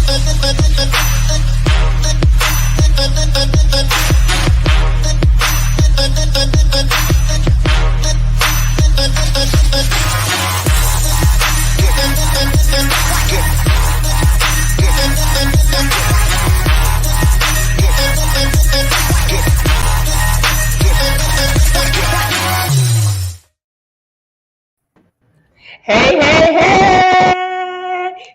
Hey, hey, hey!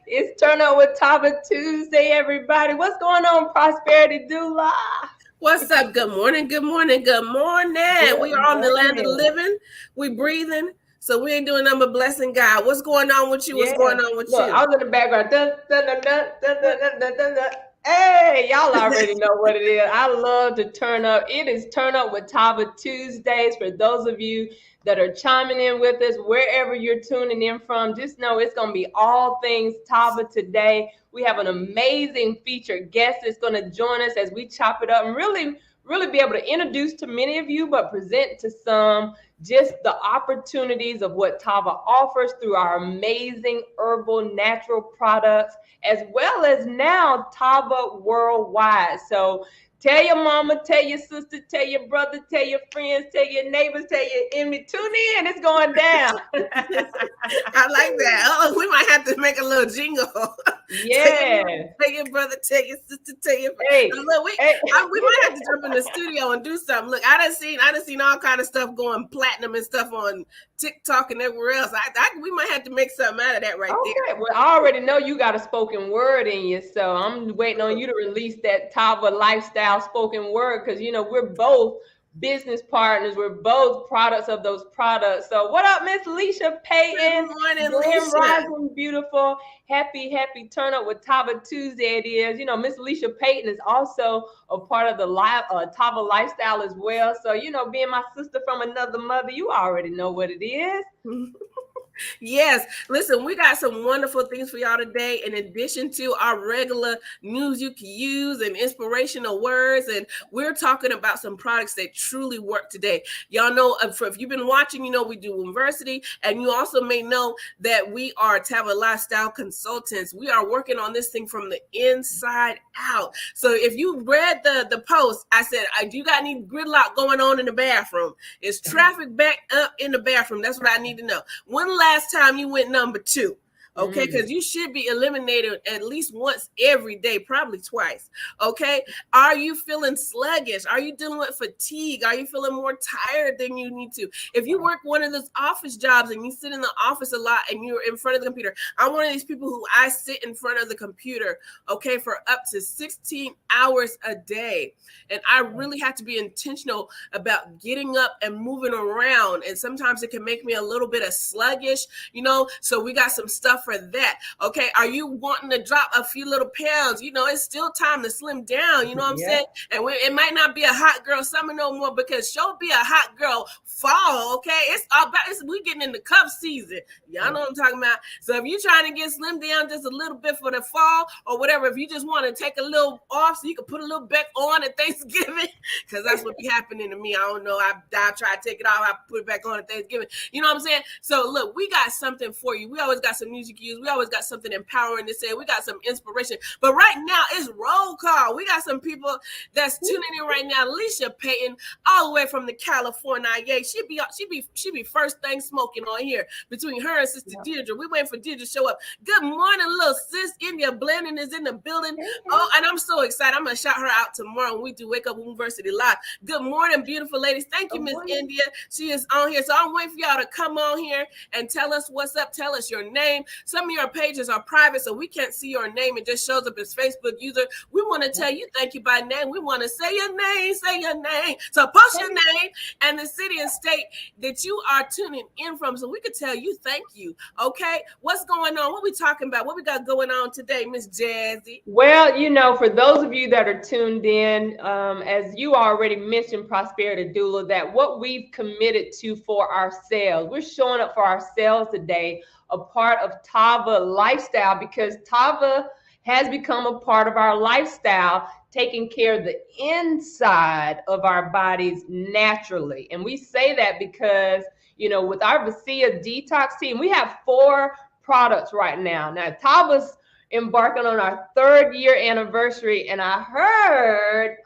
It's Turn Up with Tava Tuesday, everybody. What's going on, Prosperity Doula? What's up? Good morning, good morning, good morning. We are on the land of the living. We breathing, so we ain't doing nothing but blessing God. What's going on with you? What's going on with you? I was in the background. Hey, y'all already know what it is. I love to turn up. It is Turn Up with Tava Tuesdays. For those of you that are chiming in with us, wherever you're tuning in from, just know it's going to be all things Tava today. We have an amazing featured guest that's going to join us as we chop it up and really be able to introduce to many of you, but present to some just the opportunities of what Tava offers through our amazing herbal natural products, as well as now Tava Worldwide. So tell your mama, tell your sister, tell your brother, tell your friends, tell your neighbors, tell your enemy. Tune in, it's going down. I like that. Oh, we might have to make a little jingle. Yeah. Tell your brother, tell your sister, tell your friend. Hey, look, we might have to jump in the studio and do something. Look, I done seen all kind of stuff going platinum and stuff on TikTok and everywhere else. We might have to make something out of that there. Well, I already know you got a spoken word in you, so I'm waiting on you to release that Tava Lifestyle spoken word, because we're both business partners. We're both products of those products. So what up, Miss Leisha Payton? Good morning, Leisha. Rising, beautiful. Happy Turn Up with Tava Tuesday it is. Miss Leisha Payton is also a part of the Tava Lifestyle as well. So, being my sister from another mother, you already know what it is. Yes. Listen, we got some wonderful things for y'all today. In addition to our regular news you can use and inspirational words, and we're talking about some products that truly work today. Y'all know, if you've been watching, we do university, and you also may know that we are TAVA Lifestyle Consultants. We are working on this thing from the inside out. So if you read the post, I said, do you got any gridlock going on in the bathroom? Is traffic backed up in the bathroom? That's what I need to know. When last time you went number 2? Okay, because you should be eliminated at least once every day, probably twice. Okay, are you feeling sluggish? Are you dealing with fatigue? Are you feeling more tired than you need to? If you work one of those office jobs and you sit in the office a lot and you're in front of the computer, I'm one of these people who I sit in front of the computer, okay, for up to 16 hours a day. And I really have to be intentional about getting up and moving around. And sometimes it can make me a little bit of sluggish, so we got some stuff for that. Okay, are you wanting to drop a few little pounds? It's still time to slim down. You know what I'm saying? And it might not be a hot girl summer no more, because she'll be a hot girl fall. Okay, we getting into cuff season. Y'all know what I'm talking about. So if you're trying to get slim down just a little bit for the fall or whatever, if you just want to take a little off so you can put a little back on at Thanksgiving, because that's what be happening to me. I don't know. I try to take it off. I put it back on at Thanksgiving. You know what I'm saying? So look, we got something for you. We always got some music use. We always got something empowering to say. We got some inspiration. But right now it's roll call. We got some people that's tuning in right now. Leisha Payton, all the way from the California. Yeah, she be first thing smoking on here between her and Sister Deirdre. We waiting for Deirdre to show up. Good morning, little sis. India Blending is in the building. Oh, and I'm so excited. I'm gonna shout her out tomorrow when we do Wake Up University Live. Good morning, beautiful ladies. Thank you, Miss India. She is on here. So I'm waiting for y'all to come on here and tell us what's up. Tell us your name. Some of your pages are private, so we can't see your name. It just shows up as Facebook user. We want to tell you thank you by name. We want to say your name. So post your name and the city and state that you are tuning in from, so we could tell you thank you. Okay, what's going on? What we talking about? What we got going on today, Miss Jazzy? Well, for those of you that are tuned in, as you already mentioned, Prosperity Doula, that what we've committed to for ourselves, we're showing up for ourselves today, a part of Tava Lifestyle, because Tava has become a part of our lifestyle, taking care of the inside of our bodies naturally. And we say that because, with our Vasea Detox Tea, and we have 4 products right now. Now, Tava's embarking on our 3rd year anniversary. And I heard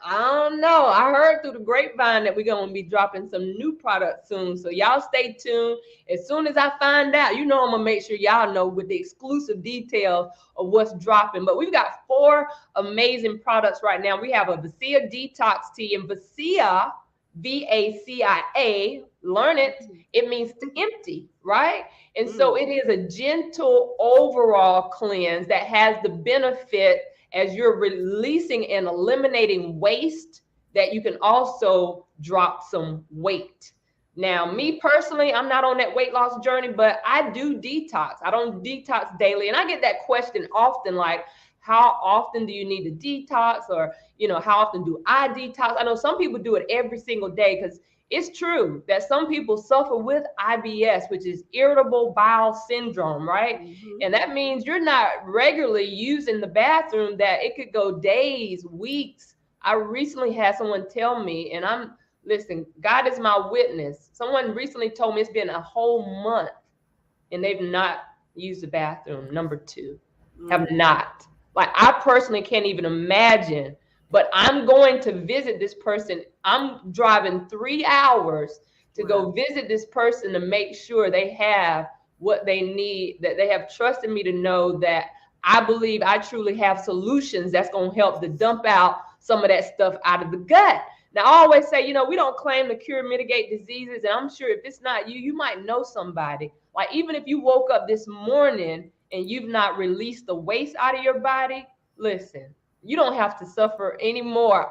through the grapevine that we're going to be dropping some new products soon. So y'all stay tuned. As soon as I find out, I'm going to make sure y'all know with the exclusive details of what's dropping. But we've got 4 amazing products right now. We have a Vasea Detox Tea, and Vasea, Vacia, learn it. It means to empty, right? And so it is a gentle overall cleanse that has the benefit as you're releasing and eliminating waste, that you can also drop some weight. Now, me personally, I'm not on that weight loss journey, but I do detox. I don't detox daily. And I get that question often, like, how often do you need to detox? Or, how often do I detox? I know some people do it every single day, because it's true that some people suffer with IBS, which is irritable bowel syndrome, right? And that means you're not regularly using the bathroom, that it could go days, weeks. I recently had someone tell me, and listen, God is my witness. Someone recently told me it's been a whole month and they've not used the bathroom. Number 2, have not. Like, I personally can't even imagine, but I'm going to visit this person. I'm driving 3 hours to go visit this person to make sure they have what they need, that they have trusted me to know that I believe I truly have solutions that's going to help to dump out some of that stuff out of the gut. Now, I always say, we don't claim to cure, mitigate diseases. And I'm sure if it's not you, you might know somebody. Like, even if you woke up this morning and you've not released the waste out of your body, listen, you don't have to suffer anymore.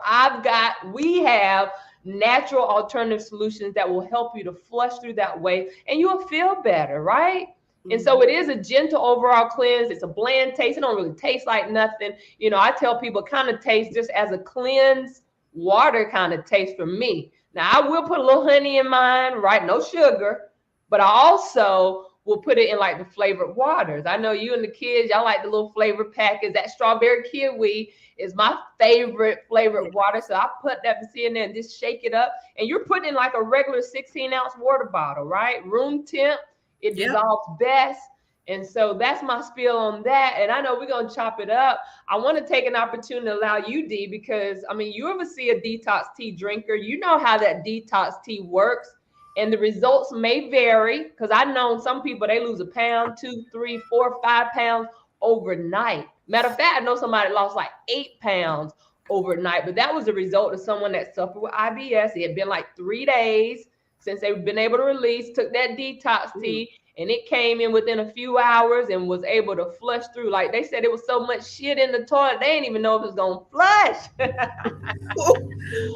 We have natural alternative solutions that will help you to flush through that waste, and you'll feel better, right? And so it is a gentle overall cleanse. It's a bland taste. It don't really taste like nothing. I tell people it kind of tastes just as a cleanse water kind of taste for me. Now, I will put a little honey in mine, right? No sugar, but I also will put it in like the flavored waters. I know you and the kids, y'all like the little flavor packets. That strawberry kiwi is my favorite flavored water. So I put that in there and just shake it up. And you're putting in like a regular 16-ounce water bottle, right? Room temp. It dissolves best. And so that's my spiel on that. And I know we're going to chop it up. I want to take an opportunity to allow you, D, because, you ever see a detox tea drinker? You know how that detox tea works. And the results may vary, because I've known some people, they lose 1 pound, 2, 3, 4, 5 pounds overnight. Matter of fact, I know somebody lost like 8 pounds overnight, but that was a result of someone that suffered with IBS. It had been like 3 days since they've been able to release, took that detox tea, and it came in within a few hours and was able to flush through. Like, they said it was so much shit in the toilet, they didn't even know if it was going to flush.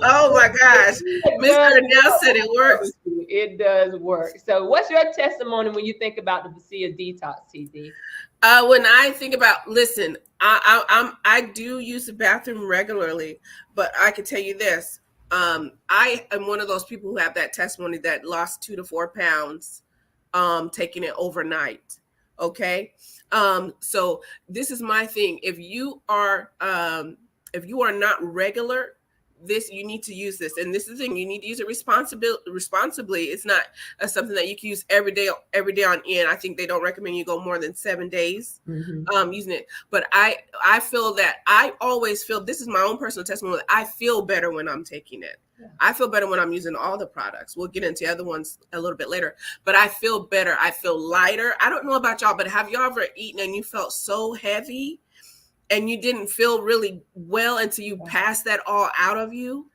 Oh my gosh. Miss Cornell said it works. It does work. So what's your testimony when you think about the Vasea Detox Tea, D? When I think about, listen, I do use the bathroom regularly, but I can tell you this. I am one of those people who have that testimony that lost 2 to 4 pounds, taking it overnight. Okay. So this is my thing. If you are not regular, you need to use this. And this is the thing, you need to use it responsibly. It's not something that you can use every day on end. I think they don't recommend you go more than 7 days using it. But I feel that I always feel, this is my own personal testimony, that I feel better when I'm taking it. Yeah. I feel better when I'm using all the products. We'll get into other ones a little bit later, but I feel better. I feel lighter. I don't know about y'all, but have y'all ever eaten and you felt so heavy and you didn't feel really well until you passed that all out of you?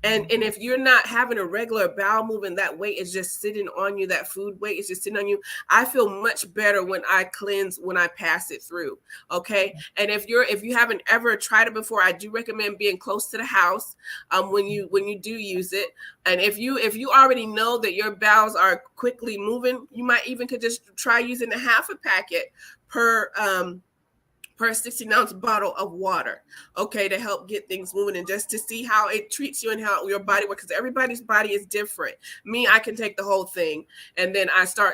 And if you're not having a regular bowel movement, that weight is just sitting on you, that food weight is just sitting on you. I feel much better when I cleanse, when I pass it through. Okay. And if you haven't ever tried it before, I do recommend being close to the house when you do use it. And if you already know that your bowels are quickly moving, you might even could just try using a half a packet per 16-ounce bottle of water, okay, to help get things moving and just to see how it treats you and how your body works, because everybody's body is different. Me, I can take the whole thing, and then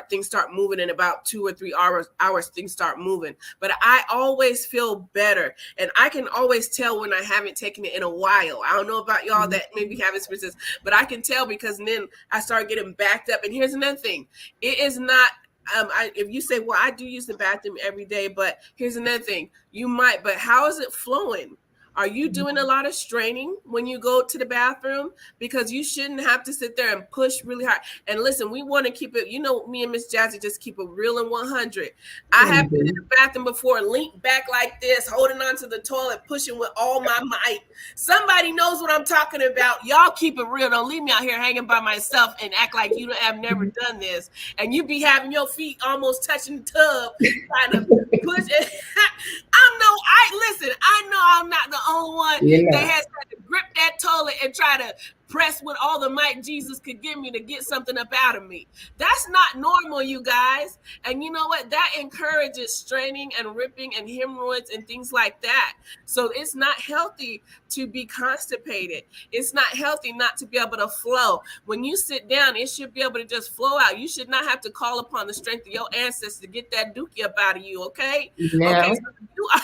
things start moving in about 2 or 3 hours, things start moving. But I always feel better, and I can always tell when I haven't taken it in a while. I don't know about y'all that maybe have experiences, but I can tell, because then I start getting backed up. And here's another thing. It is not if you say, well, I do use the bathroom every day, but here's another thing, you might, but how is it flowing? Are you doing a lot of straining when you go to the bathroom? Because you shouldn't have to sit there and push really hard. And listen, we want to keep it, me and Miss Jazzy just keep it real and 100. I have been in the bathroom before, leaned back like this, holding onto the toilet, pushing with all my might. Somebody knows what I'm talking about. Y'all keep it real. Don't leave me out here hanging by myself and act like you have never done this. And you be having your feet almost touching the tub, trying to push it. I know I'm not the only one that has to grip that toilet and try to press with all the might Jesus could give me to get something up out of me. That's not normal, you guys. And you know what? That encourages straining and ripping and hemorrhoids and things like that. So it's not healthy to be constipated. It's not healthy not to be able to flow. When you sit down, it should be able to just flow out. You should not have to call upon the strength of your ancestors to get that dookie up out of you, okay? Yeah. Okay, so if you are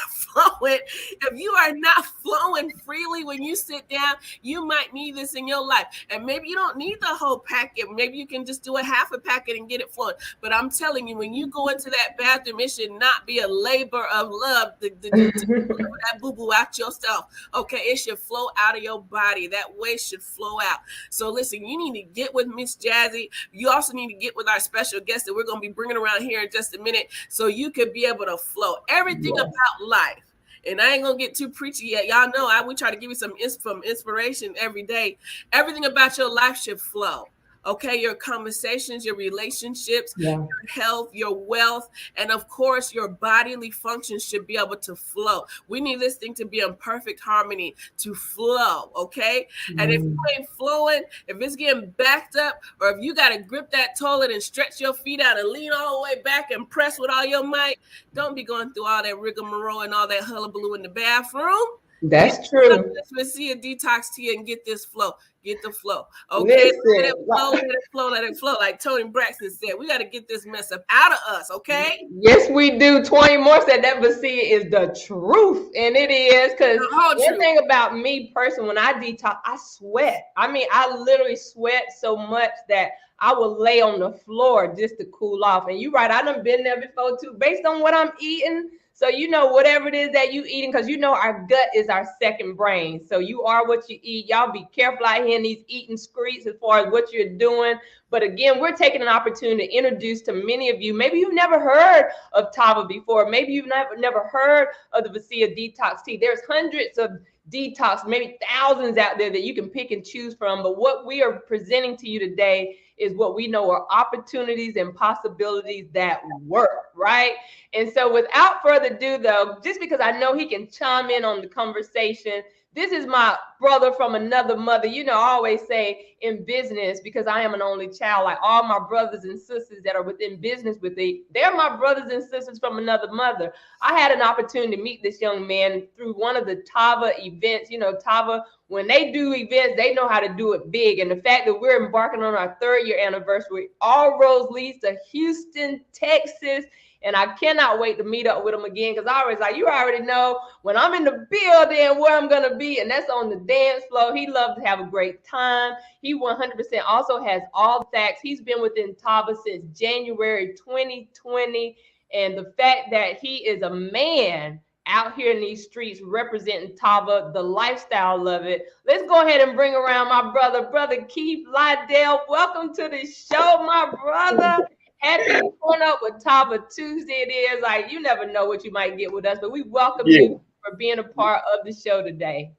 flowing, if you are not flowing freely when you sit down, you might need this in your life. And maybe you don't need the whole packet. Maybe you can just do a half a packet and get it flowing. But I'm telling you, when you go into that bathroom, it should not be a labor of love to that boo-boo out yourself. Okay, it should flow out of your body. That waste should flow out. So listen, you need to get with Miss Jazzy. You also need to get with our special guest that we're going to be bringing around here in just a minute, so you could be able to flow. Everything about life. And I ain't gonna get too preachy yet. Y'all know we try to give you some inspiration every day. Everything about your life should flow. Okay, your conversations, your relationships, your health, your wealth, and of course, your bodily functions should be able to flow. We need this thing to be in perfect harmony to flow, okay? And if you ain't flowing, if it's getting backed up, or if you got to grip that toilet and stretch your feet out and lean all the way back and press with all your might, don't be going through all that rigmarole and all that hullabaloo in the bathroom. That's true. Vasea Detox Tea and get this flow. Get the flow. Okay. Let it flow, let it flow, let it flow. Like Tony Braxton said, we got to get this mess up out of us, okay? Yes, we do. 20 more said that Vasea is the truth. And it is, because one thing about me personally, when I detox, I sweat. I mean, I literally sweat so much that I will lay on the floor just to cool off. And you're right, I done been there before too, based on what I'm eating. So, whatever it is that you eating, because our gut is our second brain. So you are what you eat. Y'all be careful out here in these eating streets as far as what you're doing. But again, we're taking an opportunity to introduce to many of you. Maybe you've never heard of Tava before. Maybe you've never heard of the Vasea Detox Tea. There's hundreds of detox, maybe thousands out there that you can pick and choose from. But what we are presenting to you today is what we know are opportunities and possibilities that work, right? And so without further ado, though, just because I know he can chime in on the conversation, this is my brother from another mother. I always say in business, because I am an only child, like all my brothers and sisters that are within business with me, they're my brothers and sisters from another mother. I had an opportunity to meet this young man through one of the Tava events. Tava, when they do events, they know how to do it big. And the fact that we're embarking on our 3rd year anniversary, all roads leads to Houston, Texas. And I cannot wait to meet up with him again, because I always you already know when I'm in the building where I'm going to be, and that's on the dance floor. He loves to have a great time. He 100% also has all the facts. He's been within Tava since January 2020. And the fact that he is a man out here in these streets representing Tava, the lifestyle of it. Let's go ahead and bring around my brother Keith Lydell. Welcome to the show, my brother. Happy going up with Tava Tuesday. It is you never know what you might get with us, but we welcome you for being a part of the show today.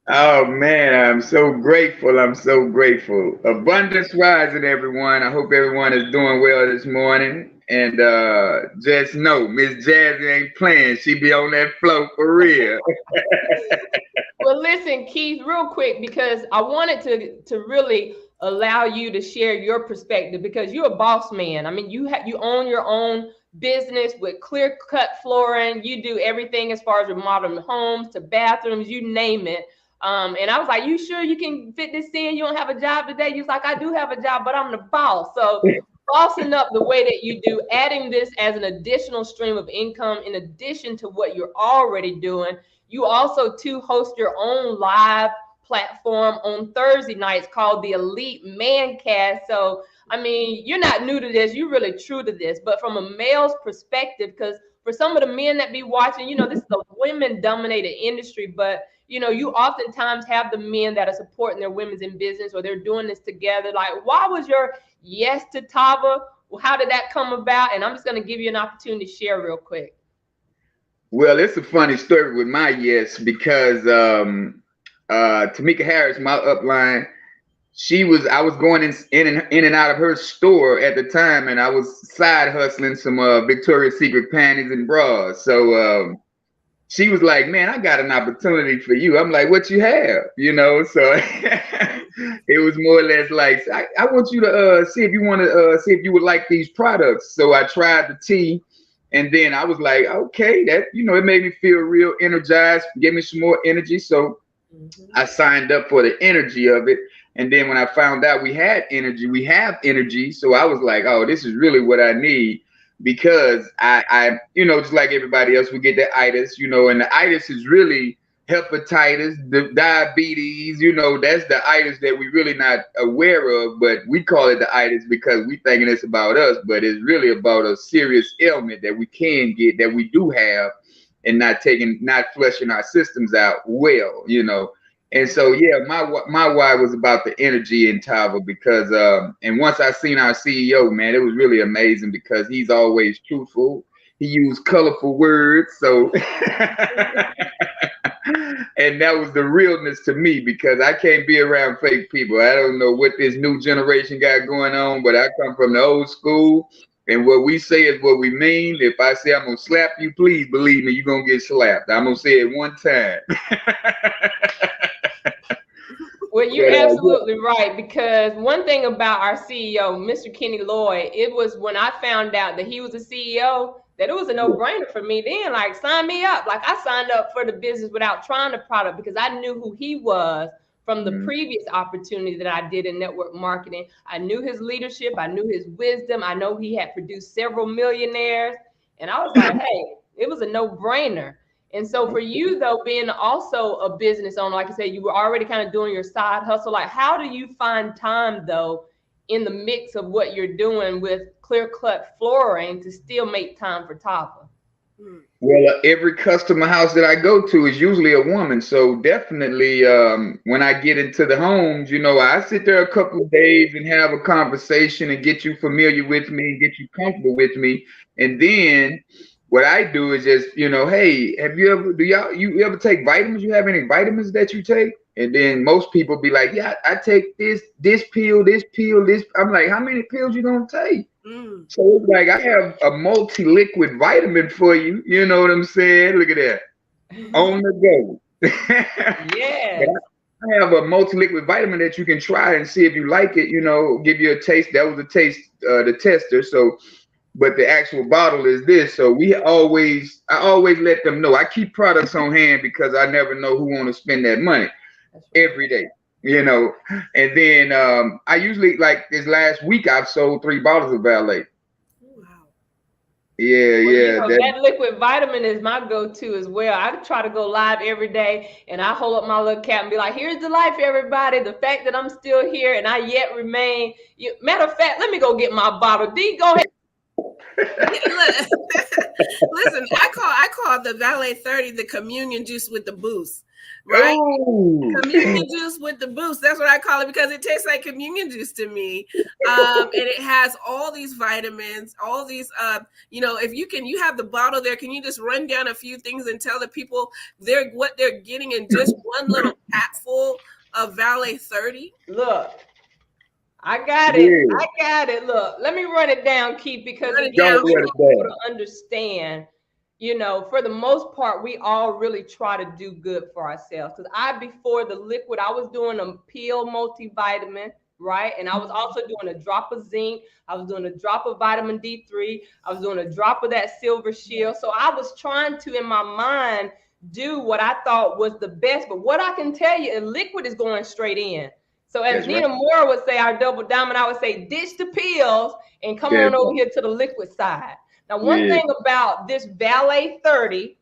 Oh man, I'm so grateful. I'm so grateful. Abundance rising, everyone. I hope everyone is doing well this morning. And just know, Miss Jazzy ain't playing. She be on that flow for real. Well, listen, Keith, real quick, because I wanted to really allow you to share your perspective, because you're a boss man. I mean, you own your own business with clear-cut flooring. You do everything as far as remodeling homes to bathrooms, you name it. And I was like, you sure you can fit this in? You don't have a job today? You was like, I do have a job, but I'm the boss. So bossing up the way that you do, adding this as an additional stream of income in addition to what you're already doing. You also too host your own live platform on Thursday nights called the Elite Man Cast. So, I mean, you're not new to this. You're really true to this. But from a male's perspective, because for some of the men that be watching, you know, this is a women-dominated industry, but, you know, you oftentimes have the men that are supporting their women's in business or they're doing this together. Like, why was your yes to Tava? How did that come about? And I'm just going to give you an opportunity to share real quick. Well, it's a funny story with my yes, because Tamika Harris, my upline, I was going in and out of her store at the time, and I was side hustling some Victoria's Secret panties and bras. So she was like, man, I got an opportunity for you. I'm like, what you have? You know, so it was more or less like, I want you to see if you want to see if you would like these products. So I tried the tea, and then I was like, okay, that, you know, it made me feel real energized, gave me some more energy. So I signed up for the energy of it. And then when I found out we have energy. So I was like, oh, this is really what I need, because I you know, just like everybody else, we get the itis, you know, and the itis is really hepatitis, the diabetes, you know, that's the itis that we really not aware of, but we call it the itis because we thinking it's about us, but it's really about a serious ailment that we can get, that we do have, and not flushing our systems out well, you know. And so, yeah, my why was about the energy in Tava, because, and once I seen our CEO, man, it was really amazing, because he's always truthful. He used colorful words. So, and that was the realness to me, because I can't be around fake people. I don't know what this new generation got going on, but I come from the old school. And what we say is what we mean. If I say I'm going to slap you, please believe me, you're going to get slapped. I'm going to say it one time. Well, you're absolutely right, because one thing about our CEO, Mr. Kenny Lloyd, it was when I found out that he was a CEO, that it was a no-brainer for me then. Like, sign me up. Like, I signed up for the business without trying the product, because I knew who he was from the previous opportunity that I did in network marketing. I knew his leadership. I knew his wisdom. I know he had produced several millionaires. And I was like, hey, it was a no-brainer. And so for you, though, being also a business owner, like I said, you were already kind of doing your side hustle. Like, how do you find time, though, in the mix of what you're doing with clear-cut flooring to still make time for Tava? Well, every customer house that I go to is usually a woman. So definitely when I get into the homes, you know, I sit there a couple of days and have a conversation and get you familiar with me and get you comfortable with me. And then what I do is just, you know, hey, you ever take vitamins? You have any vitamins that you take? And then most people be like, yeah, I take this pill. I'm like, how many pills you gonna take? So it's like, I have a multi-liquid vitamin for you. You know what I'm saying? Look at that. On the go. Yeah. I have a multi-liquid vitamin that you can try and see if you like it, you know, give you a taste. That was the tester. So, but the actual bottle is this. So I always let them know. I keep products on hand because I never know who want to spend that money every day. You know, and then I usually, like this last week, I've sold 3 bottles of Valet. Wow. Yeah, well, yeah. You know, that liquid vitamin is my go-to as well. I try to go live every day, and I hold up my little cap and be like, here's the life, everybody. The fact that I'm still here and I yet remain. Matter of fact, let me go get my bottle. D, go ahead. Listen, I call the Valet 30 the communion juice with the boost. Right? Ooh. Communion juice with the boost. That's what I call it, because it tastes like communion juice to me. And it has all these vitamins, all these, you know, if you have the bottle there, can you just run down a few things and tell the people what they're getting in just one little capful of Valet 30? Look, I got it. Yeah. I got it. Look, let me run it down, Keith, because again, we want people to understand. You know, for the most part, we all really try to do good for ourselves. Because before the liquid, I was doing a peel multivitamin, right? And I was also doing a drop of zinc. I was doing a drop of vitamin D3. I was doing a drop of that silver shield. So I was trying to, in my mind, do what I thought was the best. But what I can tell you, a liquid is going straight in. So as Nina Moore would say, our double diamond, I would say, ditch the pills and come on over here to the liquid side. Now, one thing about this Valet 30,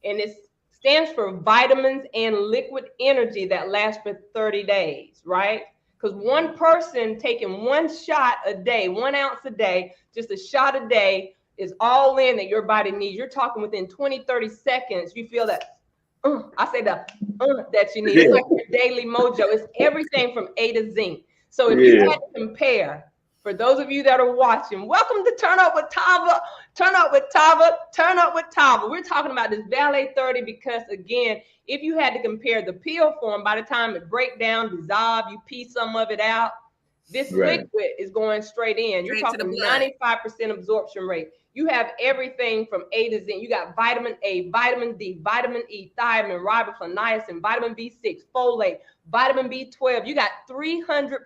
and it's stands for vitamins and liquid energy that lasts for 30 days, right? Because one person taking one shot a day, 1 ounce a day, just a shot a day is all in that your body needs. You're talking within 20, 30 seconds, you feel that, I say that you need. It's like your daily mojo. It's everything from A to Z. So if you had to compare, for those of you that are watching, welcome to Turn Up with Tava. Turn Up with Tava. Turn Up with Tava. We're talking about this Vasea 30 because, again, if you had to compare the pill form, by the time it break down, dissolve, you pee some of it out, this liquid is going straight in. You're talking 95% absorption rate. You have everything from A to Z. You got vitamin A, vitamin D, vitamin E, thiamine, riboflavin, niacin, vitamin B6, folate, vitamin B12. You got 300%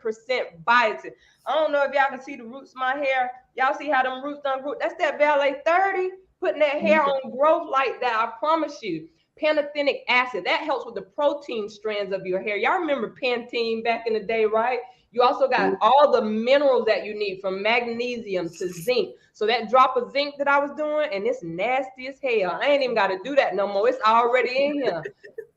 biotin. I don't know if y'all can see the roots of my hair. Y'all see how them roots done grew? That's that Vasea 30, putting that hair on growth like that. I promise you. Pantothenic acid, that helps with the protein strands of your hair. Y'all remember Pantene back in the day, right? You also got all the minerals that you need, from magnesium to zinc. So that drop of zinc that I was doing, and it's nasty as hell. I ain't even got to do that no more. It's already in here.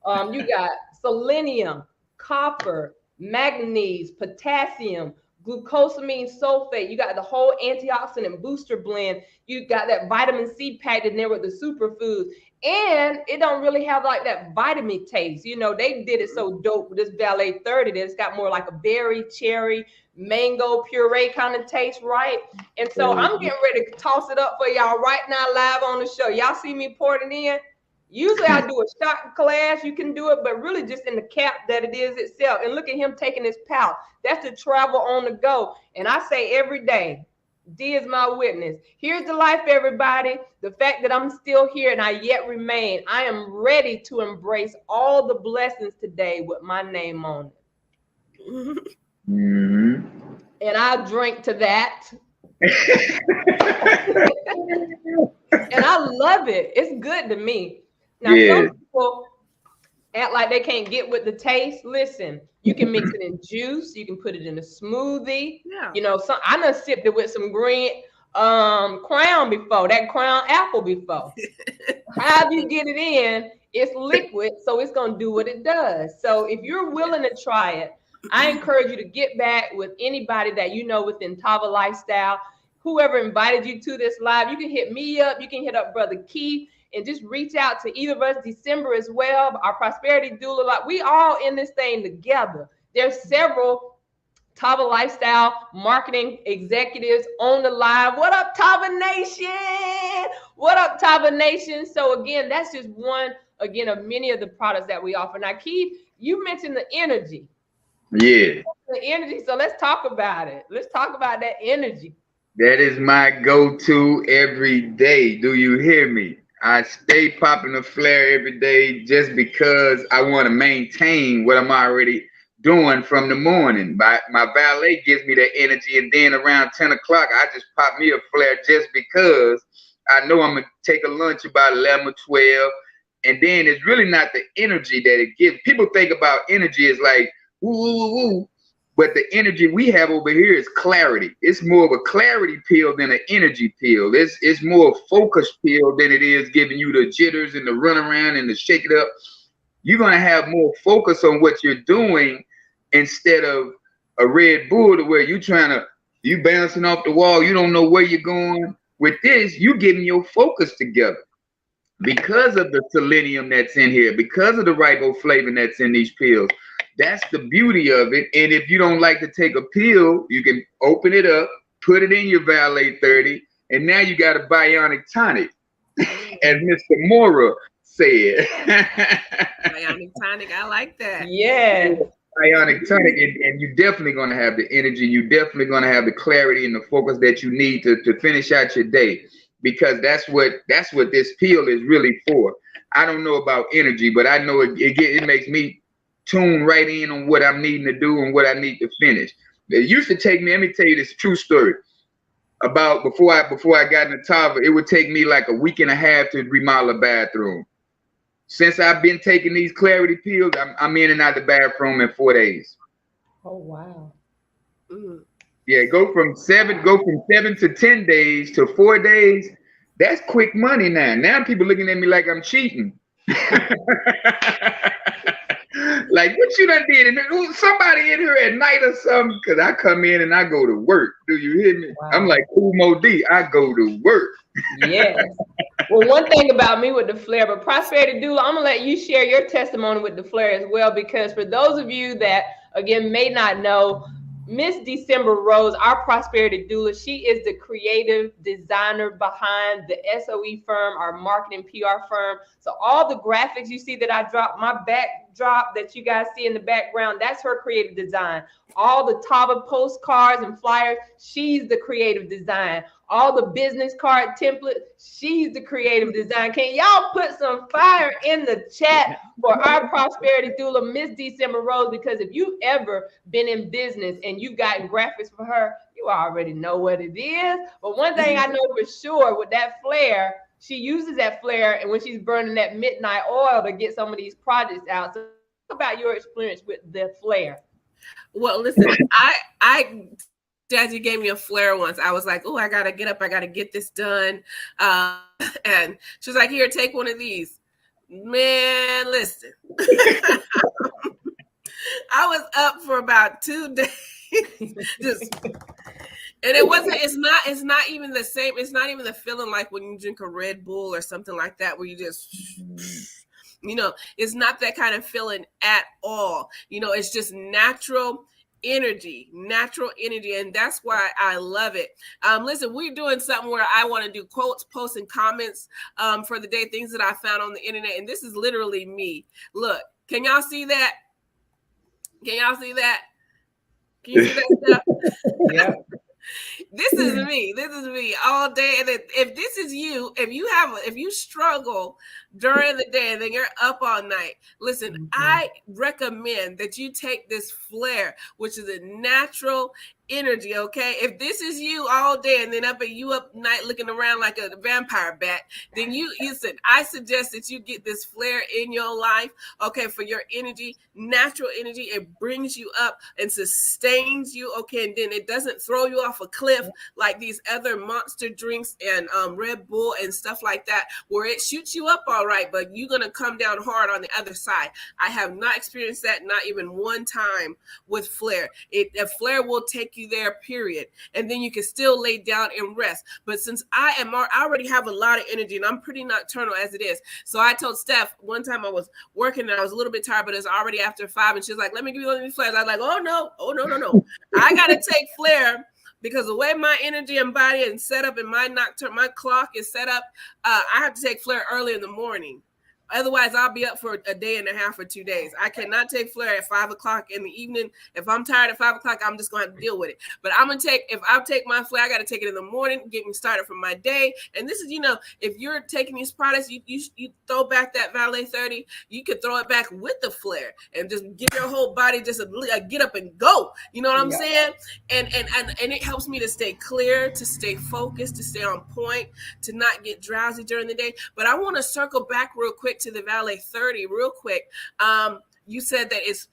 You got selenium, copper, manganese, potassium, glucosamine sulfate. You got the whole antioxidant booster blend. You got that vitamin C packed in there with the superfoods. And it don't really have like that vitamin taste. You know, they did it so dope with this Vasea 30 that it's got more like a berry, cherry, mango puree kind of taste, right? And so I'm getting ready to toss it up for y'all right now live on the show. Y'all see me pouring it in? Usually I do a shot class. You can do it, but really just in the cap that it is itself. And look at him taking his pouch. That's the travel on the go. And I say every day, D is my witness. Here's the life, everybody. The fact that I'm still here and I yet remain. I am ready to embrace all the blessings today with my name on it. And I drink to that. And I love it. It's good to me. Now, some people act like they can't get with the taste. Listen, you can mix it in juice. You can put it in a smoothie. Yeah. You know, I done sipped it with some green crown before, that crown apple before. How you get it in, it's liquid, so it's going to do what it does. So if you're willing to try it, I encourage you to get back with anybody that you know within Tava Lifestyle. Whoever invited you to this live, you can hit me up. You can hit up Brother Keith. And just reach out to either of us. December as well. Our Prosperity Doula, like we all in this thing together. There's several Tava Lifestyle marketing executives on the live. What up, Tava Nation? What up, Tava Nation? So again, that's just one, again, of many of the products that we offer. Now, Keith, you mentioned the energy. Yeah. The energy. So let's talk about it. Let's talk about that energy. That is my go-to every day. Do you hear me? I stay popping a flare every day just because I want to maintain what I'm already doing from the morning. My valet gives me that energy, and then around 10 o'clock, I just pop me a flare just because I know I'm going to take a lunch about 11 or 12, and then it's really not the energy that it gives. People think about energy as like, woo, woo, woo, but the energy we have over here is clarity. It's more of a clarity pill than an energy pill. It's more a focus pill than it is giving you the jitters and the run around and the shake it up. You're going to have more focus on what you're doing instead of a Red Bull to where you bouncing off the wall. You don't know where you're going. With this, you getting your focus together because of the selenium that's in here, because of the riboflavin that's in these pills. That's the beauty of it. And if you don't like to take a pill, you can open it up, put it in your Vasea 30, and now you got a bionic tonic, as Mr. Mora said. Bionic tonic, I like that. Yeah. Bionic tonic, and you're definitely going to have the energy. You're definitely going to have the clarity and the focus that you need to finish out your day, because that's what this pill is really for. I don't know about energy, but I know it makes me tune right in on what I'm needing to do and what I need to finish. It used to take me, let me tell you this true story. About before I got into Tava, it would take me like a week and a half to remodel a bathroom. Since I've been taking these clarity pills, I'm in and out the bathroom in 4 days. Oh wow. Yeah, go from 7 to 10 days to 4 days. That's quick money now. Now people looking at me like I'm cheating. Like, what you done did? And somebody in here at night or something? Because I come in and I go to work. Do you hear me? Wow. I'm like Kumo D. I go to work. Yes. Well, one thing about me with the flare, but Prosperity Doula, I'm going to let you share your testimony with the flare as well, because for those of you that, again, may not know, Miss December Rose, our Prosperity Doula, she is the creative designer behind the SOE firm, our marketing PR firm. So all the graphics you see that I dropped, my backdrop that you guys see in the background, that's her creative design. All the Tava postcards and flyers, she's the creative design. All the business card template, she's the creative design. Can y'all put some fire in the chat for our Prosperity Doula, Miss December Rose? Because if you've ever been in business and you've gotten graphics for her, you already know what it is. But one thing I know for sure with that flare, she uses that flare, and when she's burning that midnight oil to get some of these projects out. So talk about your experience with the flare. Well, listen, I Jazzy gave me a flare once. I was like, oh, I got to get up. I got to get this done. And she was like, here, take one of these. Man, listen. I was up for about 2 days. And it's not even the same. It's not even the feeling like when you drink a Red Bull or something like that, where you just, it's not that kind of feeling at all. It's just natural energy, and that's why I love it. Listen, we're doing something where I want to do quotes, posts, and comments for the day, things that I found on the internet, and this is literally me. Look, can y'all see that? Can you see that stuff? Yeah. This is me all day. And if this is you, if you struggle during the day and then you're up all night, listen, I recommend that you take this flare, which is a natural energy. Okay, if this is you all day and then up night looking around like a vampire bat, then I suggest that you get this flare in your life, okay, for your energy, natural energy. It brings you up and sustains you, okay, and then it doesn't throw you off a cliff like these other monster drinks and Red Bull and stuff like that, where it shoots you up all right, but you're gonna come down hard on the other side. I have not experienced that, not even one time with flare. A flare will take you there, period, and then you can still lay down and rest. But since I already have a lot of energy and I'm pretty nocturnal as it is, so I told Steph one time I was working and I was a little bit tired, but it's already after 5, and she's like, let me give you one of these flares. I was like, oh no, I gotta take flare, because the way my energy and body is set up and my clock is set up, I have to take flare early in the morning. Otherwise, I'll be up for a day and a half or 2 days. I cannot take flare at 5 o'clock in the evening. If I'm tired at 5 o'clock, I'm just going to have to deal with it. But if I take my flare, I got to take it in the morning, get me started for my day. And this is, if you're taking these products, you throw back that Valet 30, you could throw it back with the flare and just give your whole body just a get up and go. You know what I'm saying? And it helps me to stay clear, to stay focused, to stay on point, to not get drowsy during the day. But I want to circle back real quick to the Valet 30 real quick. You said that it's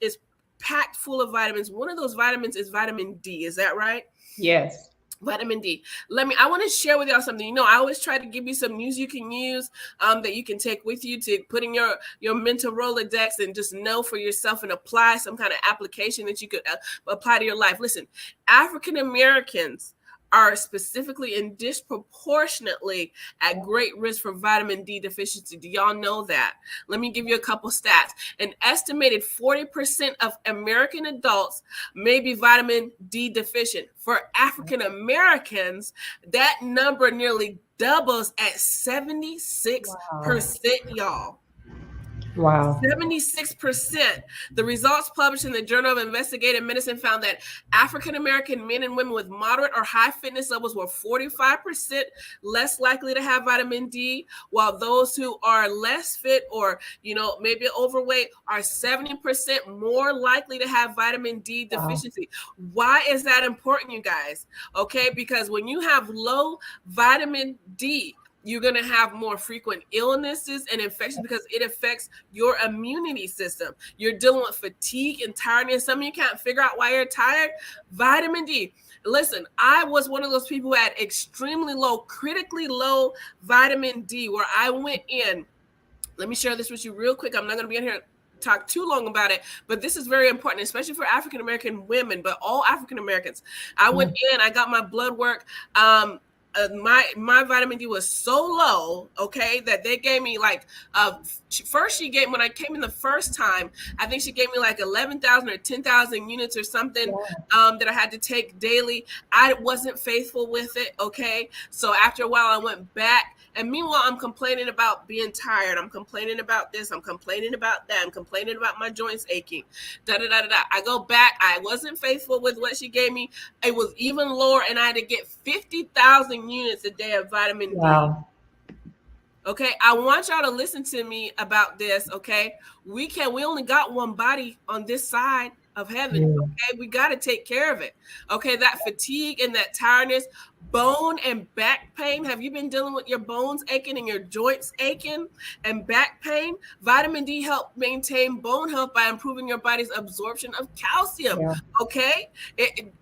packed full of vitamins. One of those vitamins is vitamin D. Is that right? Yes. Vitamin D. I want to share with y'all something. I always try to give you some news you can use that you can take with you to put in your mental Rolodex and just know for yourself and apply some kind of application that you could apply to your life. Listen, African Americans are specifically and disproportionately at great risk for vitamin D deficiency. Do y'all know that? Let me give you a couple stats. An estimated 40% of American adults may be vitamin D deficient. For African Americans, that number nearly doubles at 76%, y'all. Wow. 76%. The results published in the Journal of Investigative Medicine found that African-American men and women with moderate or high fitness levels were 45% less likely to have vitamin D, while those who are less fit or, maybe overweight are 70% more likely to have vitamin D deficiency. Wow. Why is that important, you guys? Okay, because when you have low vitamin D, you're going to have more frequent illnesses and infections because it affects your immunity system. You're dealing with fatigue and tiredness. Some of you can't figure out why you're tired. Vitamin D. Listen, I was one of those people who had extremely low, critically low vitamin D, where I went in let me share this with you real quick. I'm not going to be in here talk too long about it, but this is very important, especially for African American women, but all African Americans. I went in, I got my blood work. My vitamin D was so low, okay, that they gave me like first she gave, when I came in the first time, I think she gave me like 11,000 or 10,000 units or something that I had to take daily. I wasn't faithful with it, okay? So after a while I went back, and meanwhile I'm complaining about being tired. I'm complaining about this. I'm complaining about that. I'm complaining about my joints aching. I go back. I wasn't faithful with what she gave me. It was even lower, and I had to get 50,000 units a day of vitamin D. Okay, I want y'all to listen to me about this. Okay, we only got one body on this side of heaven. Okay, we got to take care of it. Okay, that fatigue and that tiredness, bone and back pain. Have you been dealing with your bones aching and your joints aching and back pain? Vitamin D help maintain bone health by improving your body's absorption of calcium. Okay,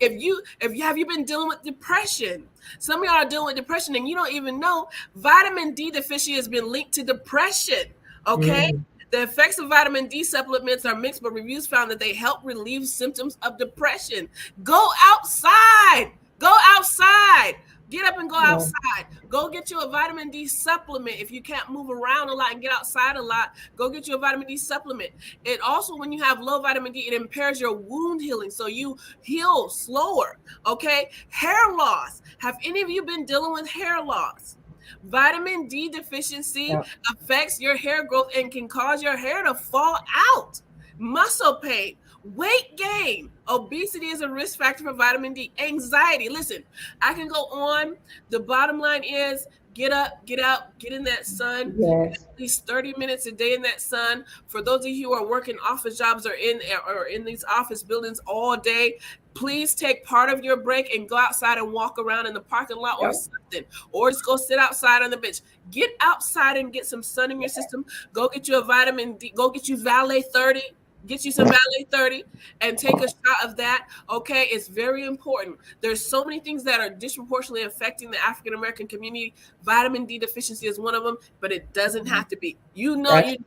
have you been dealing with depression? Some of y'all are dealing with depression and you don't even know. Vitamin D deficiency has been linked to depression. Okay. The effects of vitamin D supplements are mixed, but reviews found that they help relieve symptoms of depression. Go outside. Go outside. Get up and go outside. Go get you a vitamin D supplement. If you can't move around a lot and get outside a lot, go get you a vitamin D supplement. It also, when you have low vitamin D, it impairs your wound healing, so you heal slower. Okay? Hair loss. Have any of you been dealing with hair loss? Vitamin D deficiency affects your hair growth and can cause your hair to fall out. Muscle pain, weight gain, obesity is a risk factor for vitamin D. Anxiety. Listen, I can go on. The bottom line is get up, get out, get in that sun. At least 30 minutes a day in that sun. For those of you who are working office jobs or in these office buildings all day, please take part of your break and go outside and walk around in the parking lot or something, or just go sit outside on the bench. Get outside and get some sun in your system. Go get you a vitamin D. Go get you Valet 30. Get you some Valet 30 and take a shot of that. Okay, it's very important. There's so many things that are disproportionately affecting the African American community. Vitamin D deficiency is one of them, but it doesn't have to be. You know, you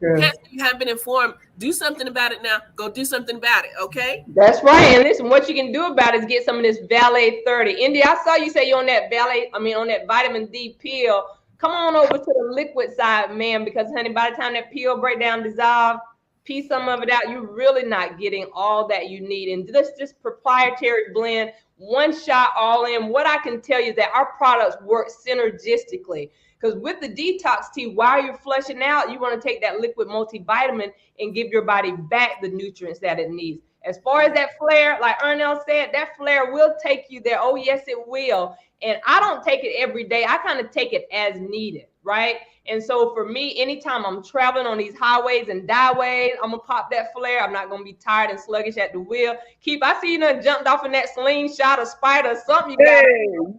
haven't been informed. Do something about it now. Go do something about it. Okay. That's right. And listen, what you can do about it is get some of this Valet 30. India, I saw you say you're on that on that vitamin D pill. Come on over to the liquid side, man, because honey, by the time that pill break down, dissolve, pee some of it out, you're really not getting all that you need. And this proprietary blend, one shot all in. What I can tell you is that our products work synergistically, because with the detox tea, while you're flushing out, you want to take that liquid multivitamin and give your body back the nutrients that it needs. As far as that flare, like Ernell said, that flare will take you there. Oh, yes, it will. And I don't take it every day. I kind of take it as needed, right? And so for me, anytime I'm traveling on these highways and byways, I'm going to pop that flare. I'm not going to be tired and sluggish at the wheel. Keith, I see you done jumped off in that slingshot or spider or something.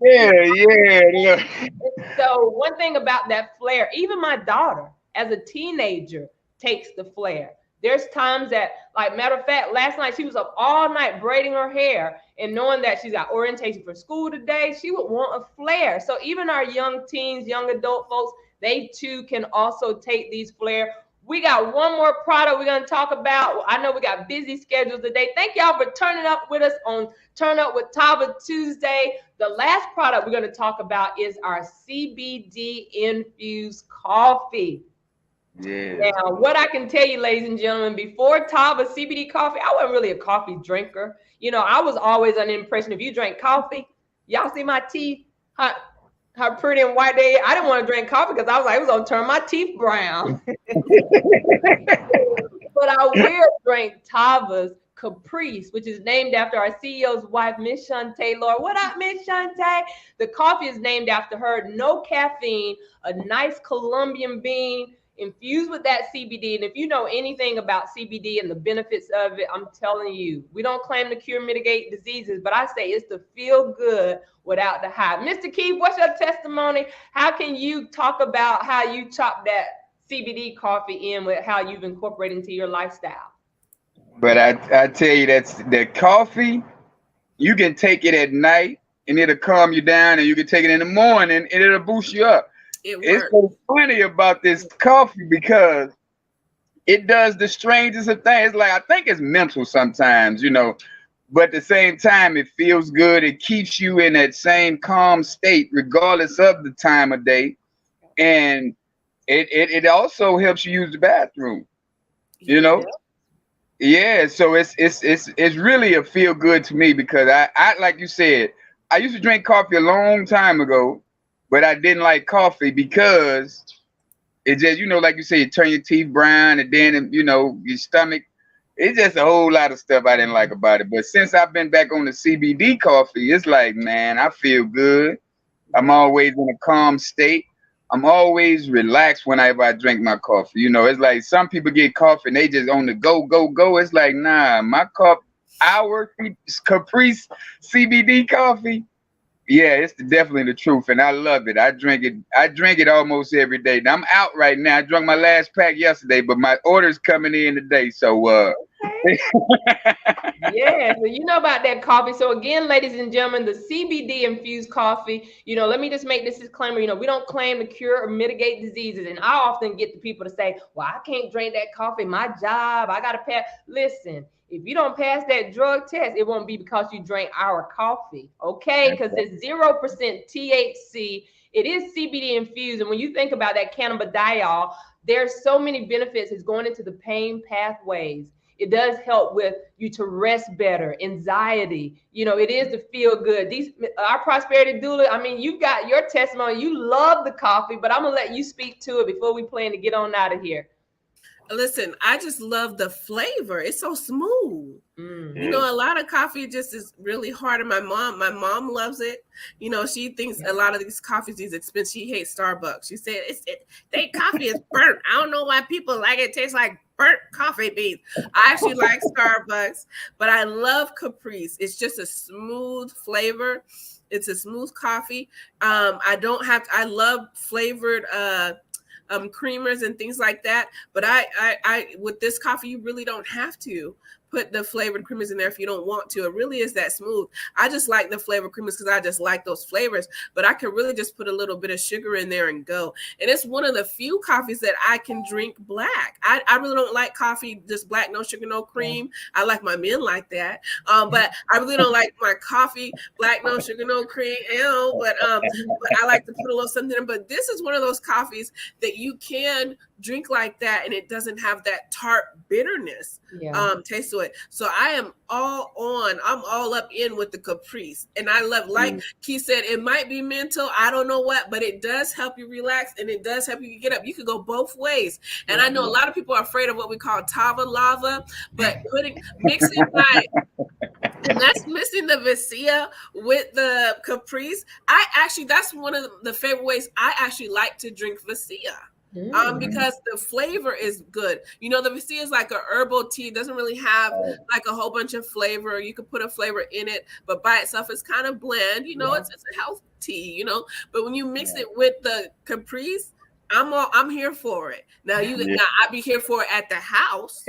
Yeah. So one thing about that flare, even my daughter as a teenager takes the flare. There's times that, like, matter of fact, last night she was up all night braiding her hair, and knowing that she's got orientation for school today, she would want a flare. So even our young teens, young adult folks, they too can also take these flare. We got one more product we're going to talk about. I know we got busy schedules today. Thank y'all for turning up with us on Turn Up with Tava Tuesday. The last product we're going to talk about is our Cbd Infused Coffee. Yeah. Now, what I can tell you, ladies and gentlemen, before Tava CBD coffee, I wasn't really a coffee drinker. You know, I was always under the impression if you drank coffee, y'all see my teeth, how pretty and white they are. I didn't want to drink coffee because I was like, it was going to turn my teeth brown. But I will drink Tava's Caprice, which is named after our CEO's wife, Miss Shantae Lord. What up, Miss Shantae? The coffee is named after her. No caffeine, a nice Colombian bean, infused with that CBD. And if you know anything about CBD and the benefits of it, I'm telling you, we don't claim to cure, mitigate diseases, but I say it's to feel good without the hype. Mr. Keith, what's your testimony? How can you talk about how you chop that CBD coffee in with how you've incorporated into your lifestyle? But I tell you, that's the coffee, you can take it at night and it'll calm you down, and you can take it in the morning and it'll boost you up. It's so funny about this coffee because it does the strangest of things. Like, I think it's mental sometimes, you know, but at the same time, it feels good. It keeps you in that same calm state, regardless of the time of day. And it also helps you use the bathroom, you know? Yeah, so it's really a feel good to me, because I like you said, I used to drink coffee a long time ago, but I didn't like coffee because it just, you know, like you said, you turn your teeth brown, and then, you know, your stomach. It's just a whole lot of stuff I didn't like about it. But since I've been back on the CBD coffee, it's like, man, I feel good. I'm always in a calm state. I'm always relaxed whenever I drink my coffee. You know, it's like some people get coffee and they just on the go, go, go. It's like, nah, my our Caprice CBD coffee. Yeah, it's definitely the truth, and I love it. I drink it almost every day. Now, I'm out right now. I drank my last pack yesterday, but my order's coming in today. So Yeah, so you know about that coffee. So again, ladies and gentlemen, the CBD infused coffee, you know, let me just make this disclaimer. You know, we don't claim to cure or mitigate diseases. And I often get the people to say, well, I can't drink that coffee. My job, I got to pass. Listen, if you don't pass that drug test, it won't be because you drank our coffee, okay? Because it's 0% THC. It is CBD infused. And when you think about that cannabidiol, there's so many benefits. It's going into the pain pathways. It does help with you to rest better, anxiety. You know, it is to feel good. Our prosperity doula, I mean, you've got your testimony. You love the coffee, but I'm going to let you speak to it before we plan to get on out of here. Listen, I just love the flavor. It's so smooth. You know, a lot of coffee just is really hard. And my mom loves it. You know, she thinks a lot of these coffees is expensive. She hates Starbucks. She said they coffee is burnt. I don't know why people like it. It tastes like burnt coffee beans. I actually like Starbucks, but I love Caprice. It's just a smooth flavor. It's a smooth coffee. I love flavored creamers and things like that. But I with this coffee, you really don't have to put the flavored creamers in there if you don't want to. It really is that smooth. I just like the flavored creamers because I just like those flavors, but I can really just put a little bit of sugar in there and go. And it's one of the few coffees that I can drink black. I really don't like coffee just black, no sugar, no cream. I like my men like that. But I really don't like my coffee black, no sugar, no cream. But I like to put a little something in. But this is one of those coffees that you can drink like that, and it doesn't have that tart bitterness taste to it. So I am I'm all up in with the Caprice. And I love, like Keith said, it might be mental, I don't know what, but it does help you relax, and it does help you get up. You could go both ways. And I know a lot of people are afraid of what we call Tava lava, but mixing and that's mixing the Vasea with the Caprice. That's one of the favorite ways I actually like to drink Vasea. Because the flavor is good. You know, the Vasea is like a herbal tea. It doesn't really have like a whole bunch of flavor. You could put a flavor in it, but by itself it's kind of bland. You know, it's a health tea, you know. But when you mix it with the Caprice, I'm here for it. Now I'd be here for it at the house.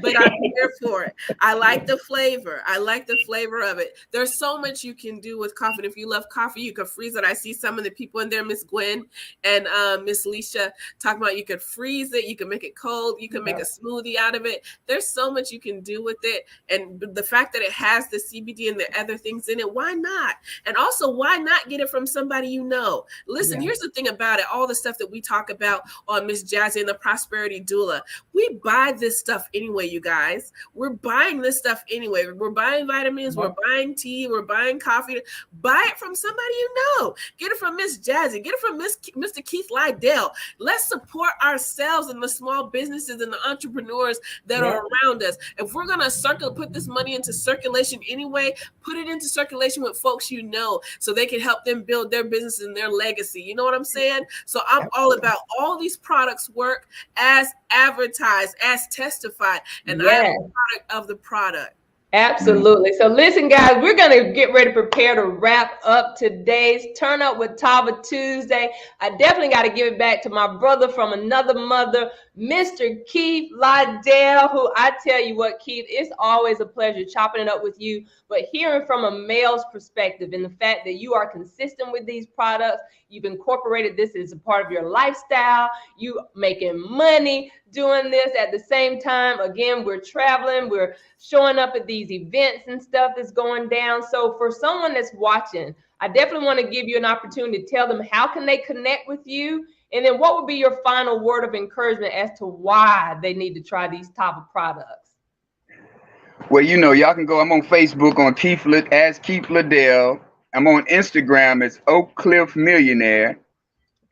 But I'm here for it. I like the flavor. I like the flavor of it. There's so much you can do with coffee. And if you love coffee, you can freeze it. I see some of the people in there, Miss Gwen and Miss Leisha, talking about you could freeze it. You can make it cold. You can make a smoothie out of it. There's so much you can do with it. And the fact that it has the CBD and the other things in it, why not? And also, why not get it from somebody you know? Listen, here's the thing about it. All the stuff that we talk about on Miss Jazzy and the Prosperity Doula, we buy this stuff anyway, you guys. We're buying this stuff anyway. We're buying vitamins, we're buying tea, we're buying coffee. Buy it from somebody you know. Get it from Miss Jazzy. Get it from Mr. Keith Lydell. Let's support ourselves and the small businesses and the entrepreneurs that are around us. If we're going to put this money into circulation anyway, put it into circulation with folks you know so they can help them build their business and their legacy. You know what I'm saying? So I'm all about all these products work as advertised, as testified, and I am a product of the product. Absolutely. So listen, guys, we're going to get ready to prepare to wrap up today's Turn Up with Tava Tuesday. I definitely got to give it back to my brother from another mother, Mr. Keith Lydell, who I tell you what, Keith, it's always a pleasure chopping it up with you, but hearing from a male's perspective and the fact that you are consistent with these products, you've incorporated this as a part of your lifestyle, you making money. doing this at the same time. Again, we're traveling, we're showing up at these events and stuff that's going down. So for someone that's watching, I definitely want to give you an opportunity to tell them how can they connect with you, and then what would be your final word of encouragement as to why they need to try these type of products. Well, y'all can go. I'm on Facebook on Keith Lydell. I'm on Instagram as Oak Cliff Millionaire.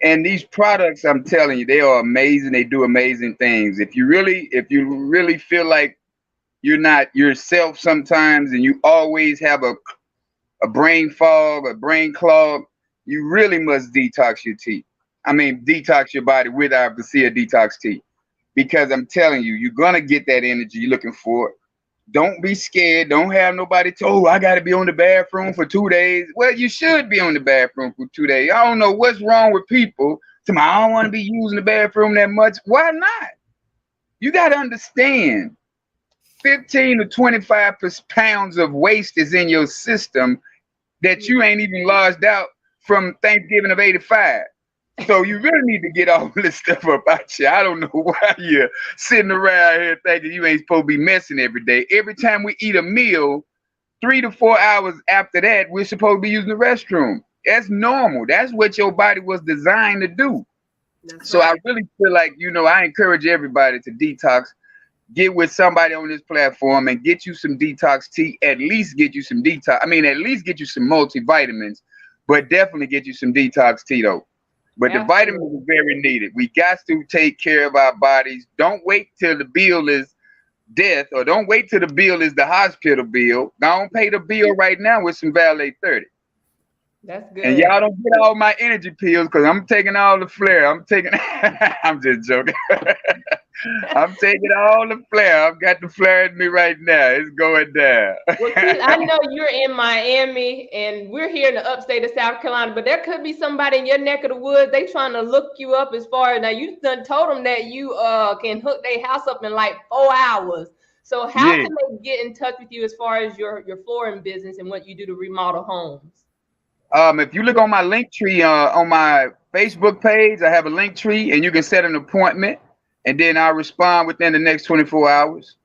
And these products, I'm telling you, they are amazing. They do amazing things. If you really feel like you're not yourself sometimes, and you always have a brain fog, a brain clog, you really must detox your tea. Detox your body with our Vasea Detox Tea. Because I'm telling you, you're going to get that energy you're looking for. Don't be scared. Don't have nobody told, I got to be on the bathroom for 2 days. Well, you should be on the bathroom for 2 days. I don't know what's wrong with people. I don't want to be using the bathroom that much. Why not? You got to understand, 15 to 25 pounds of waste is in your system that you ain't even lodged out from Thanksgiving of 85. So you really need to get all this stuff up out you. I don't know why you're sitting around here thinking you ain't supposed to be messing every day. Every time we eat a meal, 3 to 4 hours after that, we're supposed to be using the restroom. That's normal. That's what your body was designed to do. So I really feel like, I encourage everybody to detox. Get with somebody on this platform and get you some detox tea. At least get you some detox. At least get you some multivitamins, but definitely get you some detox tea though. But the vitamins are very needed. We got to take care of our bodies. Don't wait till the bill is death, or don't wait till the bill is the hospital bill. Don't pay the bill right now with some Valet 30. That's good. And y'all don't get all my energy pills because I'm taking all the flare. I'm just joking. I'm taking all the flare. I've got the flare in me right now. It's going down. Well, Keith, I know you're in Miami and we're here in the upstate of South Carolina, but there could be somebody in your neck of the woods. They trying to look you up as far as, now you done told them that you can hook their house up in like 4 hours. So how can they get in touch with you as far as your flooring business and what you do to remodel homes? If you look on my link tree on my Facebook page, I have a link tree and you can set an appointment. And then I'll respond within the next 24 hours.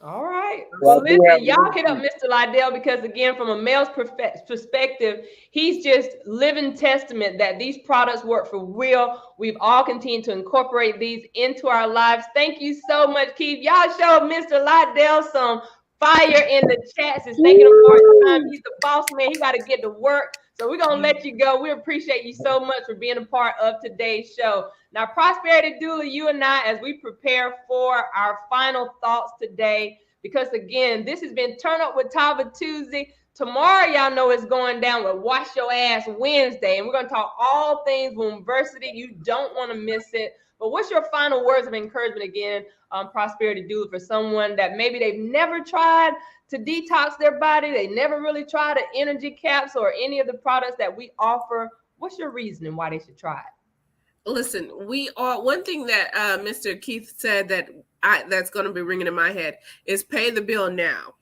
All right. Well, listen, y'all hit up Mr. Lydell because, again, from a male's perspective, he's just living testament that these products work for real. We've all continued to incorporate these into our lives. Thank you so much, Keith. Y'all show Mr. Lydell some fire in the chats. It's taking him part time. He's the boss man. He got to get to work. So we're going to let you go. We appreciate you so much for being a part of today's show. Now, Prosperity Doula, you and I, as we prepare for our final thoughts today, because, again, this has been Turn Up with Tava Tuesday. Tomorrow, y'all know it's going down with Wash Your Ass Wednesday, and we're going to talk all things Wombversity. You don't want to miss it. But what's your final words of encouragement, again, Prosperity Doula, for someone that maybe they've never tried to detox their body, they never really tried an energy capsule or any of the products that we offer? What's your reasoning why they should try it? Listen, one thing that Mr. Keith said that's going to be ringing in my head is pay the bill now.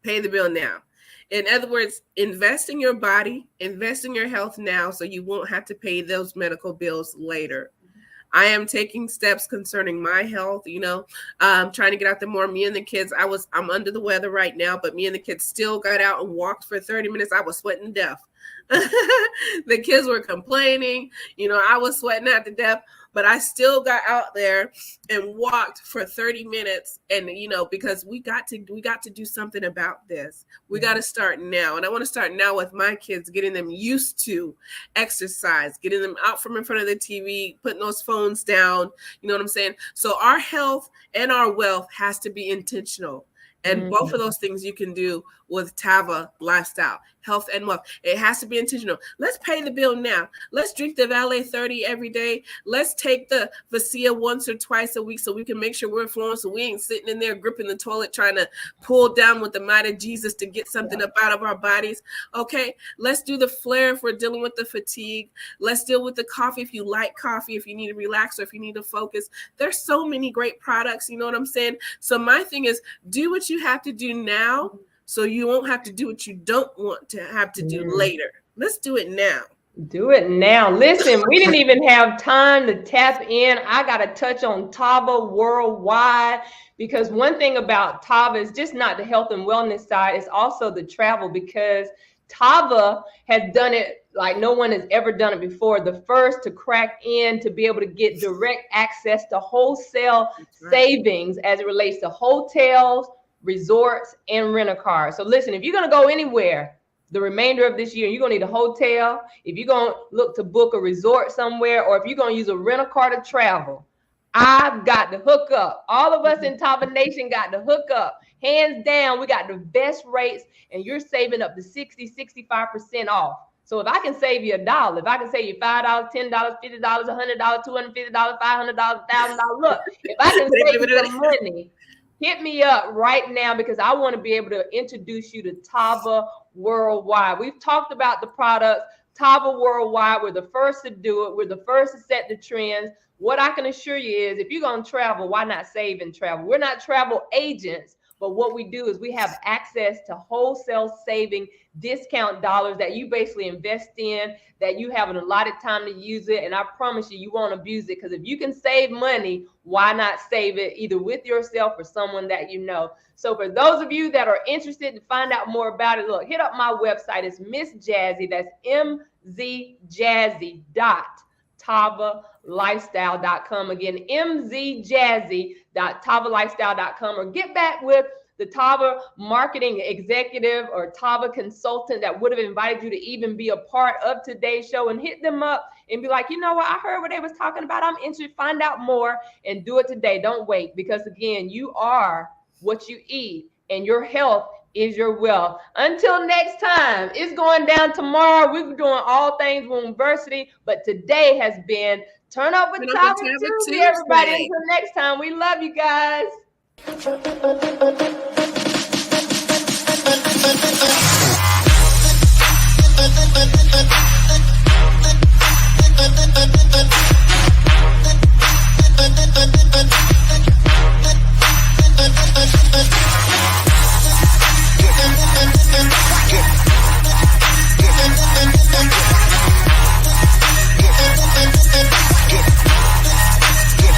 Pay the bill now. In other words, invest in your body, invest in your health now so you won't have to pay those medical bills later. I am taking steps concerning my health, trying to get out there more. Me and the kids, I'm under the weather right now, but me and the kids still got out and walked for 30 minutes. I was sweating to death. The kids were complaining, I was sweating out to death, but I still got out there and walked for 30 minutes. And, because we got to do something about this. We got to start now. And I want to start now with my kids, getting them used to exercise, getting them out from in front of the TV, putting those phones down. You know what I'm saying? So our health and our wealth has to be intentional. And both of those things you can do with TAVA Lifestyle, health and wealth. It has to be intentional. Let's pay the bill now. Let's drink the Valet 30 every day. Let's take the Vasea once or twice a week so we can make sure we're flowing, so we ain't sitting in there gripping the toilet trying to pull down with the might of Jesus to get something up out of our bodies. Okay, let's do the flare if we're dealing with the fatigue. Let's deal with the coffee if you like coffee, if you need to relax or if you need to focus. There's so many great products, you know what I'm saying? So my thing is, do what you have to do now so you won't have to do what you don't want to have to do later. Let's do it now. Do it now. Listen, we didn't even have time to tap in. I got to touch on Tava Worldwide, because one thing about Tava is just not the health and wellness side. It's also the travel, because Tava has done it like no one has ever done it before. The first to crack in to be able to get direct access to wholesale savings as it relates to hotels, resorts, and rent-a-cars. So listen, if you're going to go anywhere the remainder of this year, you're going to need a hotel. If you're going to look to book a resort somewhere, or if you're going to use a rental-car to travel, I've got the hook up. All of us in Tava Nation got the hook up. Hands down, we got the best rates, and you're saving up to 60, 65% off. So if I can save you $1, if I can save you $5, $10, $50, $100, $250, $500, $1,000, look, if I can save you some money, hit me up right now, because I want to be able to introduce you to Tava Worldwide. We've talked about the products, Tava Worldwide. We're the first to do it. We're the first to set the trends. What I can assure you is, if you're going to travel, why not save and travel? We're not travel agents, but what we do is we have access to wholesale saving discount dollars that you basically invest in, that you have an allotted time to use it. And I promise you, you won't abuse it, because if you can save money, why not save it either with yourself or someone that you know? So for those of you that are interested to find out more about it, look, hit up my website. It's Miss Jazzy. That's mzjazzy.tavalifestyle.com. Again, mzjazzy.tavalifestyle.com, or get back with the Tava marketing executive or Tava consultant that would have invited you to even be a part of today's show, and hit them up and be like, you know what, I heard what they was talking about. I'm interested, find out more, and do it today. Don't wait, because again, you are what you eat, and your health is your wealth. Until next time, it's going down tomorrow. We're doing all things University, but today has been Turn Up with Tava Tuesday, everybody. Until next time, we love you guys.